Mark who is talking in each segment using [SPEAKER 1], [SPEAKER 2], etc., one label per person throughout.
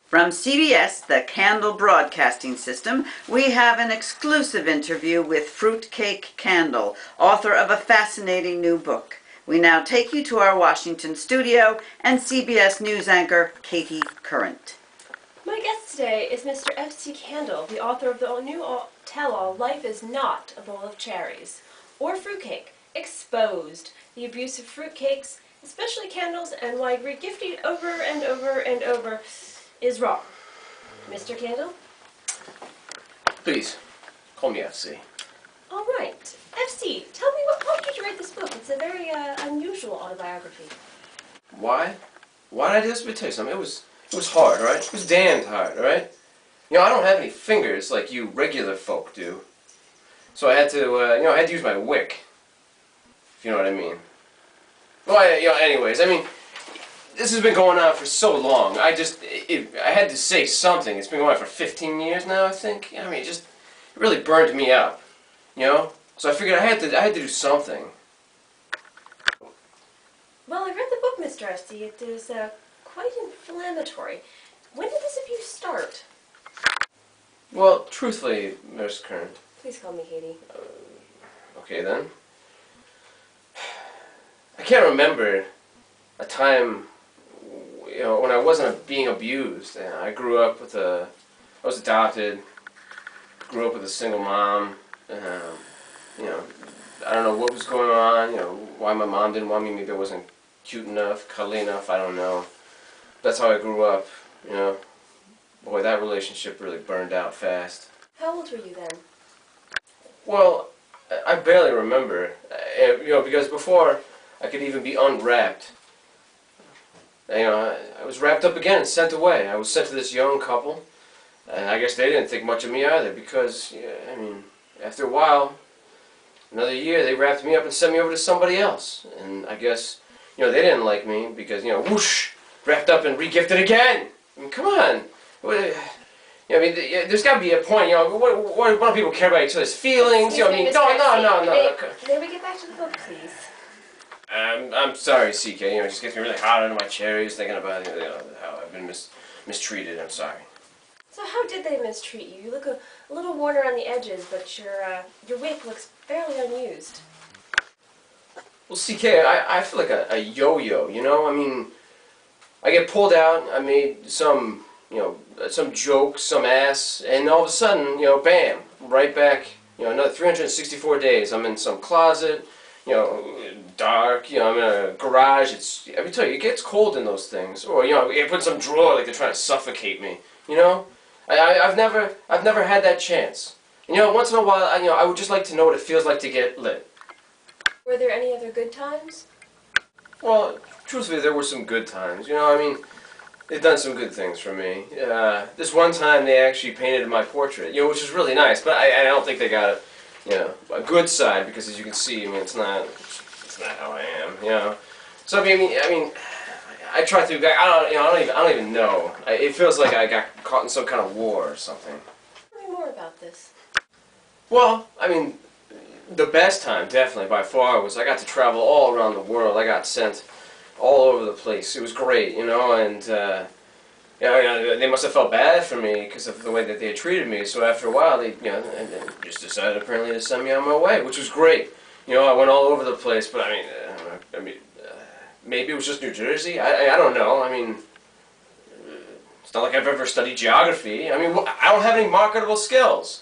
[SPEAKER 1] From CBS, the Candle Broadcasting System, we have an exclusive interview with Fruitcake Candle, author of a fascinating new book. We now take you to our Washington studio and CBS News anchor, Katie Current.
[SPEAKER 2] My guest today is Mr. F.C. Candle, the author of the new tell-all, Life is Not a Bowl of Cherries, or Fruitcake, Exposed, the abuse of fruitcakes, especially candles, and why re-gifting over and over and over is wrong. Mr. Candle?
[SPEAKER 3] Please, call me FC.
[SPEAKER 2] All right. FC, tell me, what prompted you to write this book? It's a very unusual autobiography.
[SPEAKER 3] Why? Why did I do this? Let me tell you something. It was hard, right? It was damned hard, right? You know, I don't have any fingers like you regular folk do. So I had to, I had to use my wick. If you know what I mean. Well, anyways, I mean, this has been going on for so long. I had to say something. It's been going on for 15 years now, I think. I mean, it really burned me up, you know? So I figured I had to do something.
[SPEAKER 2] Well, I read the book, Mr. FC. It is quite inflammatory. When did this abuse start?
[SPEAKER 3] Well, truthfully, Miss Current.
[SPEAKER 2] Please call me Katie.
[SPEAKER 3] Okay, then. I can't remember a time, you know, when I wasn't being abused. I grew up with I was adopted, grew up with a single mom. You know, I don't know what was going on, you know, why my mom didn't want me. Maybe I wasn't cute enough, cuddly enough, I don't know. That's how I grew up, you know. Boy, that relationship really burned out fast.
[SPEAKER 2] How old were you then?
[SPEAKER 3] Well, I barely remember, you know, because before I could even be unwrapped, you know, I was wrapped up again and sent away. I was sent to this young couple, and I guess they didn't think much of me either because, yeah, I mean, after a while, another year, they wrapped me up and sent me over to somebody else. And I guess, you know, they didn't like me because, you know, whoosh, wrapped up and re-gifted again. I mean, come on. You know, I mean, there's got to be a point, you know, what do people care about each other's feelings? You know, I mean, no.
[SPEAKER 2] May we get back to the book, please?
[SPEAKER 3] I'm sorry, CK, you know, it just gets me really hot under my cherries thinking about, you know, how I've been mistreated. I'm sorry.
[SPEAKER 2] So how did they mistreat you? You look a little worn around the edges, but your wig looks fairly unused.
[SPEAKER 3] Well, CK, I feel like a yo-yo, you know? I mean, I get pulled out, I made some, you know, some joke, some ass, and all of a sudden, you know, bam, right back, you know, another 364 days. I'm in some closet, you know, dark, you know, I'm in a garage. I tell you, it gets cold in those things. Or, you know, you put in some drawer like they're trying to suffocate me, you know? I've never had that chance. And, you know, once in a while, you know, I would just like to know what it feels like to get lit.
[SPEAKER 2] Were there any other good times?
[SPEAKER 3] Well, truthfully, there were some good times. You know, I mean, they've done some good things for me. This one time, they actually painted my portrait, you know, which is really nice. But I don't think they got, you know, a good side because, as you can see, I mean, it's not how I am, you know. So I mean, I try to. I don't even know. It feels like I got caught in some kind of war or something.
[SPEAKER 2] Tell me more about this.
[SPEAKER 3] Well, I mean, the best time, definitely by far, was I got to travel all around the world. I got sent all over the place. It was great, you know, and they must have felt bad for me because of the way that they had treated me. So after a while, they, you know, and just decided apparently to send me on my way, which was great. You know, I went all over the place, but I mean, maybe it was just New Jersey. I don't know. I mean, it's not like I've ever studied geography. I mean, I don't have any marketable skills.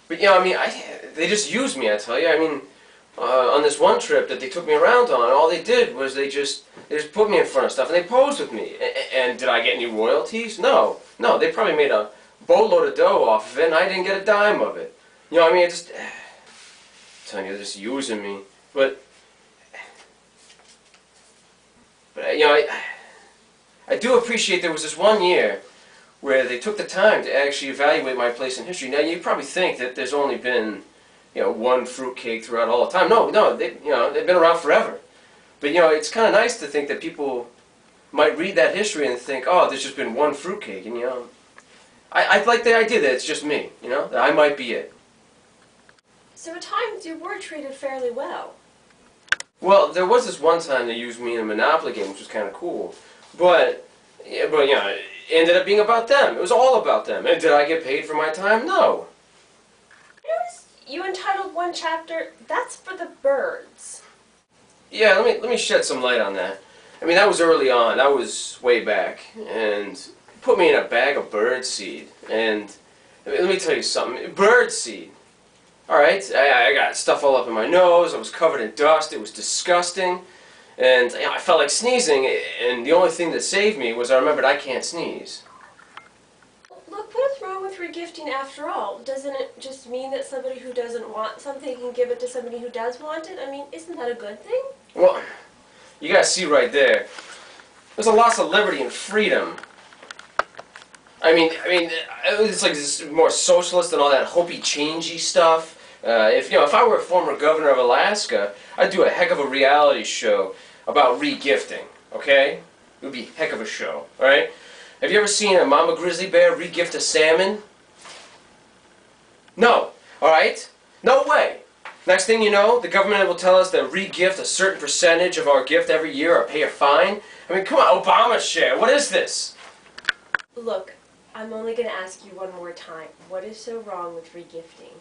[SPEAKER 3] But you know, I mean, they just used me. I tell you. I mean, on this one trip that they took me around on, all they did was they just put me in front of stuff and they posed with me. And did I get any royalties? No. They probably made a boatload of dough off of it, and I didn't get a dime of it. You know, I mean, I'm telling you, they're just using me. But you know, I do appreciate there was this one year where they took the time to actually evaluate my place in history. Now, you probably think that there's only been, you know, one fruitcake throughout all the time. No, they've been around forever. But, you know, it's kind of nice to think that people might read that history and think, oh, there's just been one fruitcake. And, you know, I like the idea that it's just me, you know, that I might be it.
[SPEAKER 2] So at times you were treated fairly well.
[SPEAKER 3] Well, there was this one time they used me in a Monopoly game, which was kind of cool. But Yeah, but it ended up being about them. It was all about them. And did I get paid for my time? No.
[SPEAKER 2] Notice you entitled one chapter, "That's for the Birds."
[SPEAKER 3] Yeah, let me shed some light on that. I mean, that was early on. That was way back, and put me in a bag of bird seed. And let me tell you something. Bird seed. All right, I got stuff all up in my nose. I was covered in dust. It was disgusting, and I felt like sneezing. And the only thing that saved me was I remembered I can't sneeze.
[SPEAKER 2] Look, what is wrong with regifting after all? Doesn't it just mean that somebody who doesn't want something can give it to somebody who does want it? I mean, isn't that a good thing?
[SPEAKER 3] Well, you gotta see right there. There's a loss of liberty and freedom. I mean, it's like this more socialist than all that hopey-changey stuff. If I were a former governor of Alaska, I'd do a heck of a reality show about re-gifting. Okay, it would be a heck of a show. All right. Have you ever seen a mama grizzly bear re-gift a salmon? No. All right. No way. Next thing you know, the government will tell us to re-gift a certain percentage of our gift every year or pay a fine. I mean, come on, Obama share. What is this?
[SPEAKER 2] Look, I'm only going to ask you one more time. What is so wrong with regifting?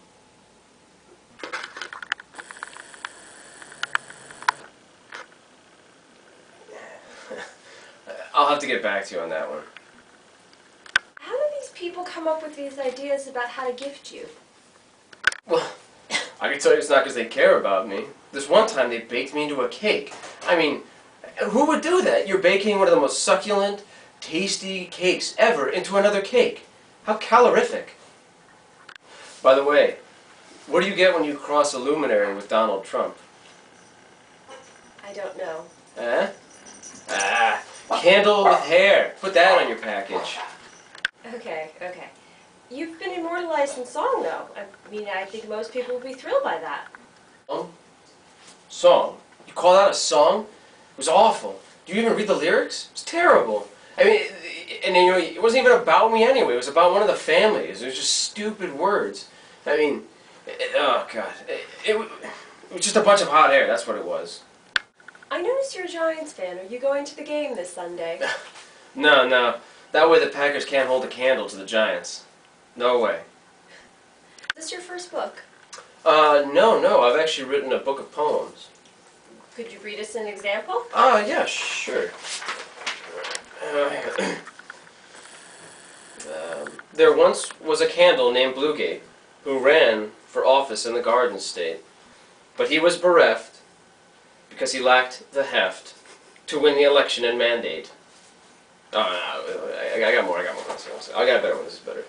[SPEAKER 3] I'll have to get back to you on that one.
[SPEAKER 2] How do these people come up with these ideas about how to gift you?
[SPEAKER 3] Well, I can tell you it's not because they care about me. This one time they baked me into a cake. I mean, who would do that? You're baking one of the most succulent, tasty cakes ever into another cake. How calorific. By the way, what do you get when you cross a luminary with Donald Trump?
[SPEAKER 2] I don't know.
[SPEAKER 3] Eh? Ah, candle with hair. Put that on your package.
[SPEAKER 2] Okay. You've been immortalized in song, though. I mean, I think most people would be thrilled by that.
[SPEAKER 3] Song? You call that a song? It was awful. Do you even read the lyrics? It's terrible. I mean, and it wasn't even about me anyway. It was about one of the families. It was just stupid words. I mean, oh God. It was just a bunch of hot air. That's what it was.
[SPEAKER 2] I noticed you're a Giants fan. Are you going to the game this Sunday?
[SPEAKER 3] No. That way the Packers can't hold a candle to the Giants. No way.
[SPEAKER 2] Is this your first book?
[SPEAKER 3] No. I've actually written a book of poems.
[SPEAKER 2] Could you read us an example?
[SPEAKER 3] Yeah, sure. There once was a candle named Bluegate who ran for office in the Garden State, but he was bereft because he lacked the heft to win the election and mandate. Oh, no, I got more. I got a better one. This is better.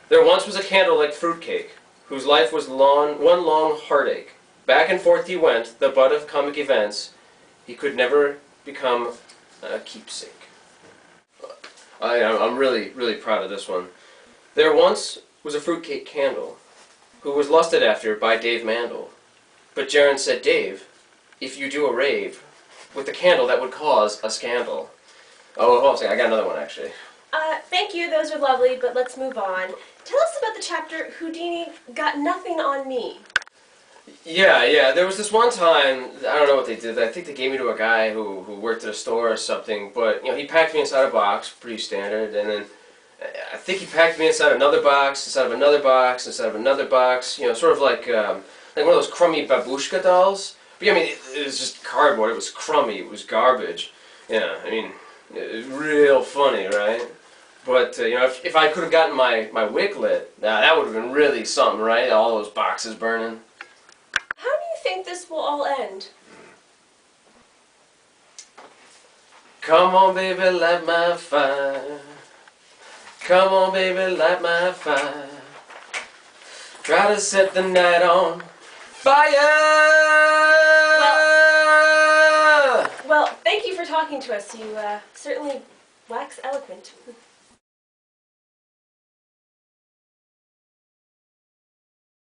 [SPEAKER 3] There once was a candle like Fruitcake, whose life was one long heartache. Back and forth he went, the butt of comic events. He could never become a keepsake. I'm really proud of this one. There once was a fruitcake candle, who was lusted after by Dave Mandel. But Jaron said, Dave, if you do a rave with the candle, that would cause a scandal. Oh, hold on a second. I got another one, actually.
[SPEAKER 2] Thank you. Those are lovely, but let's move on. Tell us about the chapter, Houdini Got Nothing on Me.
[SPEAKER 3] Yeah. There was this one time, I don't know what they did. I think they gave me to a guy who worked at a store or something. But, he packed me inside a box, pretty standard. And then I think he packed me inside another box, inside of another box, inside of another box. Sort of like one of those crummy babushka dolls. But, yeah, it was just cardboard. It was crummy. It was garbage. It was real funny, right? But, if I could have gotten my wick lit, that would have been really something, right? All those boxes burning.
[SPEAKER 2] How do you think this will all end?
[SPEAKER 3] Come on, baby, light my fire. Come on, baby, light my fire. Try to set the night on fire!
[SPEAKER 2] Well, thank you for talking to us. You certainly wax eloquent.